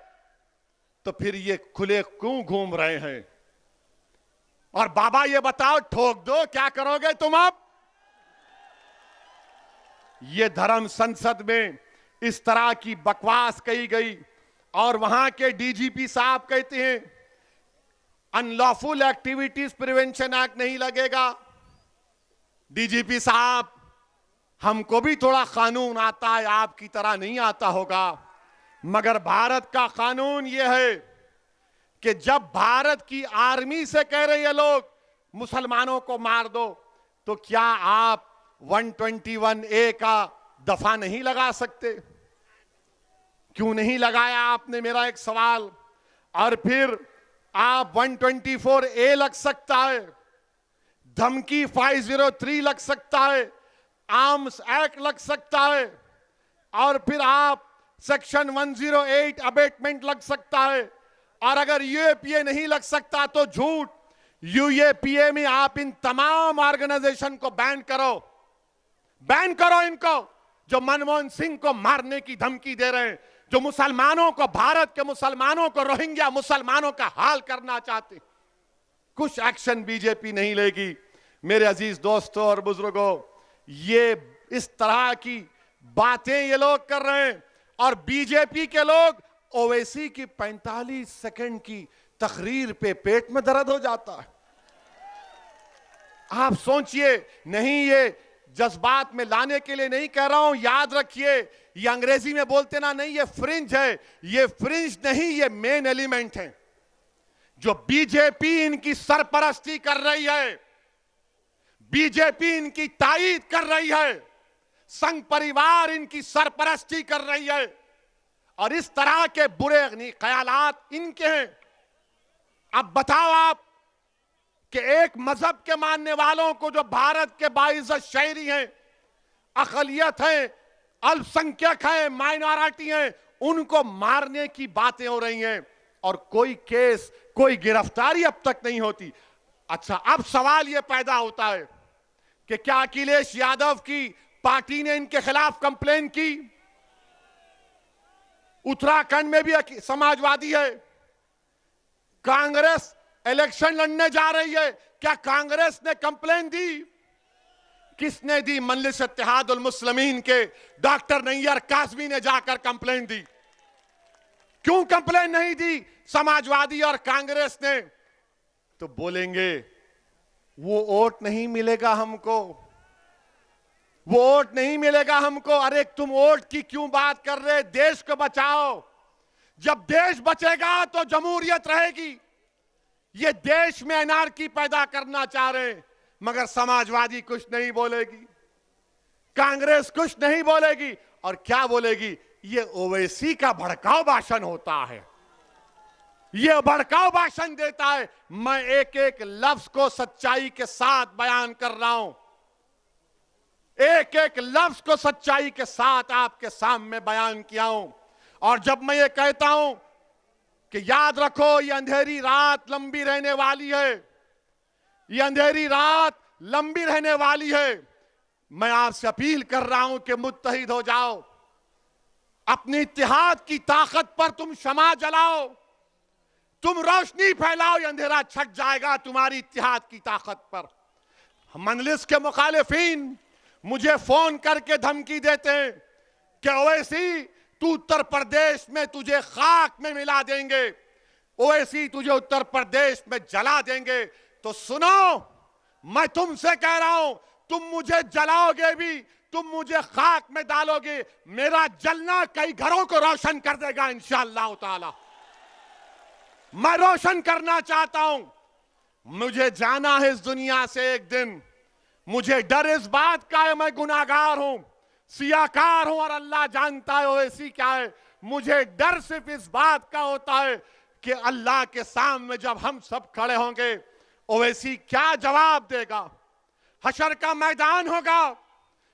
तो फिर ये खुले क्यों घूम रहे हैं? और बाबा ये बताओ, ठोक दो, क्या करोगे तुम अब? ये धर्म संसद में इस तरह की बकवास कही गई और वहां के डीजीपी साहब कहते हैं अनलॉफुल एक्टिविटीज प्रिवेंशन एक्ट नहीं लगेगा। डीजीपी साहब, हमको भी थोड़ा कानून आता है, आपकी तरह नहीं आता होगा, मगर भारत का कानून यह है कि जब भारत की आर्मी से कह रहे हैं लोग मुसलमानों को मार दो, तो क्या आप 121A का दफा नहीं लगा सकते? क्यों नहीं लगाया आपने, मेरा एक सवाल। और फिर आप 124A लग सकता है, धमकी 503 लग सकता है, आर्म्स एक्ट लग सकता है, और फिर आप सेक्शन 108 अबेटमेंट लग सकता है। और अगर यूएपीए नहीं लग सकता तो झूठ, यूएपीए में आप इन तमाम ऑर्गेनाइजेशन को बैन करो इनको, जो मनमोहन सिंह को मारने की धमकी दे रहे हैं, जो मुसलमानों को, भारत के मुसलमानों को, रोहिंग्या मुसलमानों का हाल करना चाहते। कुछ एक्शन बीजेपी नहीं लेगी। मेरे अजीज दोस्तों और बुजुर्गों, ये इस तरह की बातें ये लोग कर रहे हैं और बीजेपी के लोग ओवैसी की 45 सेकंड की तकरीर पे पेट में दर्द हो जाता है। आप सोचिए, नहीं ये जज्बात में लाने के लिए नहीं कह रहा हूं, याद रखिए, ये अंग्रेजी में बोलते ना, नहीं ये फ्रिंज है, ये फ्रिंज नहीं, ये मेन एलिमेंट है। जो बीजेपी इनकी सरपरस्ती कर रही है, बीजेपी इनकी तायीद कर रही है, संघ परिवार इनकी सरपरस्ती कर रही है, और इस तरह के बुरे ख्यालात इनके हैं। अब बताओ आप कि एक मजहब के मानने वालों को, जो भारत के बाइज्जत शहरी हैं, अकलियत हैं, अल्पसंख्यक हैं, माइनॉरिटी हैं, उनको मारने की बातें हो रही हैं और कोई केस, कोई गिरफ्तारी अब तक नहीं होती। अच्छा, अब सवाल यह पैदा होता है कि क्या अखिलेश यादव की पार्टी ने इनके खिलाफ कंप्लेन की? उत्तराखंड में भी समाजवादी है, कांग्रेस इलेक्शन लड़ने जा रही है, क्या कांग्रेस ने कंप्लेन दी? किसने दी? मजलिस इत्तेहादुल मुस्लिमीन के डॉक्टर नैयर काज़मी ने जाकर कंप्लेंट दी। क्यों कंप्लेंट नहीं दी समाजवादी और कांग्रेस ने? तो बोलेंगे वो वोट नहीं मिलेगा हमको, वो वोट नहीं मिलेगा हमको। अरे तुम वोट की क्यों बात कर रहे? देश को बचाओ। जब देश बचेगा तो जमहूरियत रहेगी। ये देश में एनार्की पैदा करना चाह रहे हैं, मगर समाजवादी कुछ नहीं बोलेगी, कांग्रेस कुछ नहीं बोलेगी। और क्या बोलेगी? ये ओवैसी का भड़काऊ भाषण होता है, ये भड़काऊ भाषण देता है। मैं एक एक लफ्ज को सच्चाई के साथ बयान कर रहा हूं, एक एक लफ्ज को सच्चाई के साथ आपके सामने बयान किया हूं। और जब मैं ये कहता हूं कि याद रखो ये अंधेरी रात लंबी रहने वाली है, ये अंधेरी रात लंबी रहने वाली है, मैं आपसे अपील कर रहा हूं कि मुत्तहिद हो जाओ। अपनी इत्तेहाद की ताकत पर तुम शमा जलाओ, तुम रोशनी फैलाओ। ये अंधेरा छट जाएगा तुम्हारी इत्तेहाद की ताकत पर। मजलिस के मुखालिफिन मुझे फोन करके धमकी देते हैं कि ओवैसी तू उत्तर प्रदेश में तुझे खाक में मिला देंगे, ओवैसी तुझे उत्तर प्रदेश में जला देंगे। तो सुनो, मैं तुमसे कह रहा हूं, तुम मुझे जलाओगे भी, तुम मुझे खाक में डालोगे, मेरा जलना कई घरों को रोशन कर देगा इंशाअल्लाह ताला। मैं रोशन करना चाहता हूं। मुझे जाना है इस दुनिया से एक दिन। मुझे डर इस बात का है मैं गुनाहगार हूं, सियाकार हूं, और अल्लाह जानता है ओवैसी क्या है। मुझे डर सिर्फ इस बात का होता है कि अल्लाह के सामने जब हम सब खड़े होंगे, ओवैसी क्या जवाब देगा। हशर का मैदान होगा,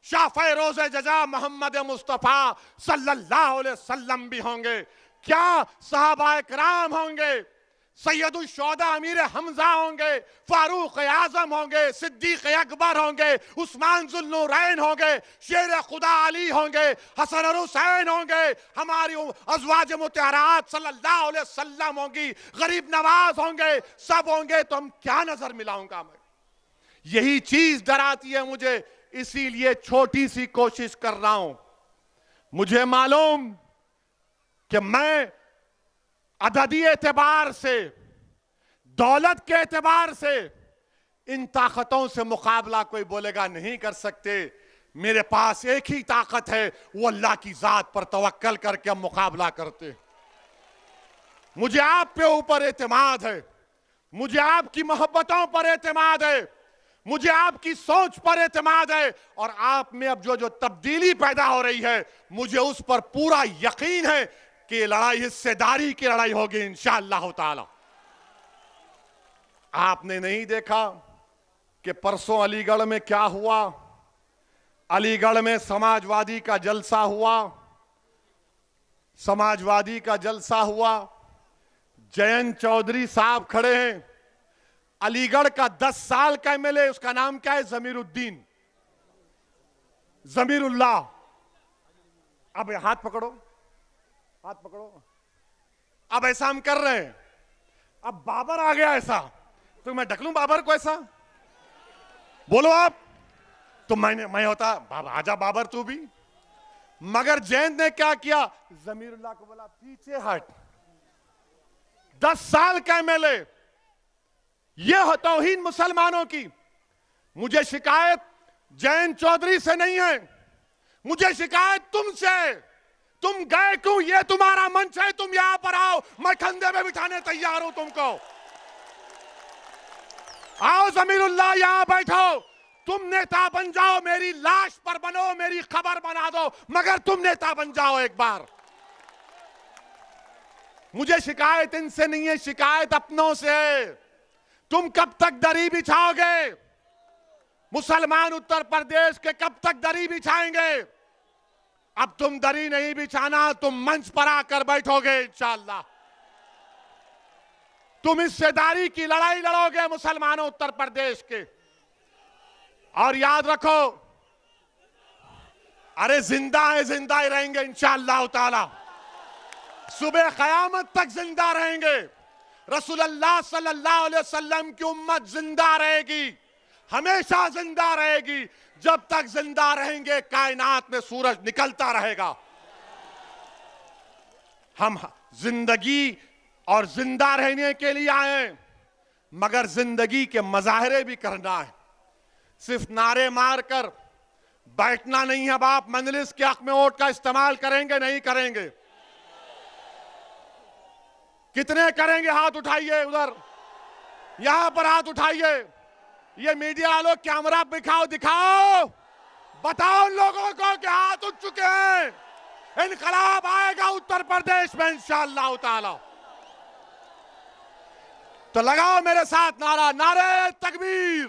शाफ़े रोज़े जज़ा मोहम्मद मुस्तफ़ा सल्लल्लाहु अलैहि वसल्लम भी होंगे, क्या सहाबाए किराम होंगे, सैयदुल शुहदा अमीर हमजा होंगे, फारूक आजम होंगे, सिद्दीक अकबर होंगे, उस्मान जुल्नूरैन होंगे, शेर खुदा अली होंगे, हसन और हुसैन होंगे, हमारी अज़वाज मुतहरात सल्लल्लाहु अलैहि वसल्लम होंगी, गरीब नवाज होंगे, सब होंगे। तो हम क्या नजर मिलाऊंगा मैं? यही चीज डराती है मुझे, इसीलिए छोटी सी कोशिश कर रहा हूं। मुझे मालूम कि मैं अददी एतबार से, दौलत के एतबार से इन ताकतों से मुकाबला कोई बोलेगा नहीं कर सकते। मेरे पास एक ही ताकत है, वो अल्लाह की जात पर तवक्कल करके हम मुकाबला करते। मुझे आप पे ऊपर एतमाद है, मुझे आपकी मोहब्बतों पर एतमाद है, मुझे आपकी सोच पर एतमाद है, और आप में अब जो तब्दीली पैदा हो रही है, मुझे उस पर पूरा यकीन है कि लड़ाई हिस्सेदारी की लड़ाई होगी इंशाअल्लाह ताला। आपने नहीं देखा कि परसों अलीगढ़ में क्या हुआ? अलीगढ़ में समाजवादी का जलसा हुआ, समाजवादी का जलसा हुआ। जयंत चौधरी साहब खड़े हैं, अलीगढ़ का 10 साल का एमएलए, उसका नाम क्या है? जमीरुद्दीन, जमीरुल्लाह। अब हाथ पकड़ो, हाथ पकड़ो। अब ऐसा हम कर रहे हैं। अब बाबर आ गया ऐसा, तो मैं ढकलूं बाबर को ऐसा? बोलो आप। तो मैं होता बाबा, आजा बाबर तू भी। मगर जयंत ने क्या किया? जमीरुल्लाह को बोला पीछे हट। 10 साल का एमएलए, यह हो तौहीन मुसलमानों की। मुझे शिकायत जयंत चौधरी से नहीं है, मुझे शिकायत तुमसे है। तुम गए क्यों? ये तुम्हारा मंच है, तुम यहां पर आओ, मैं कंधे में बिठाने तैयार हूं तुमको। आओ जमीरुल्लाह, यहां बैठो। तुम नेता बन जाओ, मेरी लाश पर बनो, मेरी खबर बना दो, मगर तुम नेता बन जाओ एक बार। मुझे शिकायत इनसे नहीं है, शिकायत अपनों से है। तुम कब तक दरी बिछाओगे? मुसलमान उत्तर प्रदेश के कब तक दरी बिछाएंगे? अब तुम दरी नहीं बिछाना, तुम मंच पर आकर बैठोगे इंशाअल्लाह। तुम हिस्सेदारी की लड़ाई लड़ोगे मुसलमानों उत्तर प्रदेश के। और याद रखो, अरे जिंदा है, जिंदा ही रहेंगे इंशाअल्लाह ताला। सुबह क़यामत तक जिंदा रहेंगे। रसूलुल्लाह सल्लल्लाहु अलैहि वसल्लम की उम्मत जिंदा रहेगी। हमेशा जिंदा रहेगी। जब तक जिंदा रहेंगे कायनात में सूरज निकलता रहेगा। हम जिंदगी और जिंदा रहने के लिए आए, मगर जिंदगी के मजाहरे भी करना है। सिर्फ नारे मारकर बैठना नहीं है। बाप मजलिस के हक में वोट का इस्तेमाल करेंगे नहीं करेंगे? कितने करेंगे? हाथ उठाइए। उधर यहां पर हाथ उठाइए। ये मीडिया वालों कैमरा दिखाओ, दिखाओ, बताओ उन लोगों को कि हाथ उठ चुके हैं। इनकलाब आएगा उत्तर प्रदेश में इंशाअल्लाह ताला। तो लगाओ मेरे साथ नारा, नारे तकबीर,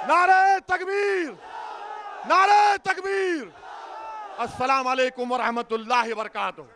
नारे तकबीर, नारे तकबीर। अस्सलाम वालेकुम व रहमतुल्लाहि व बरकातुहू।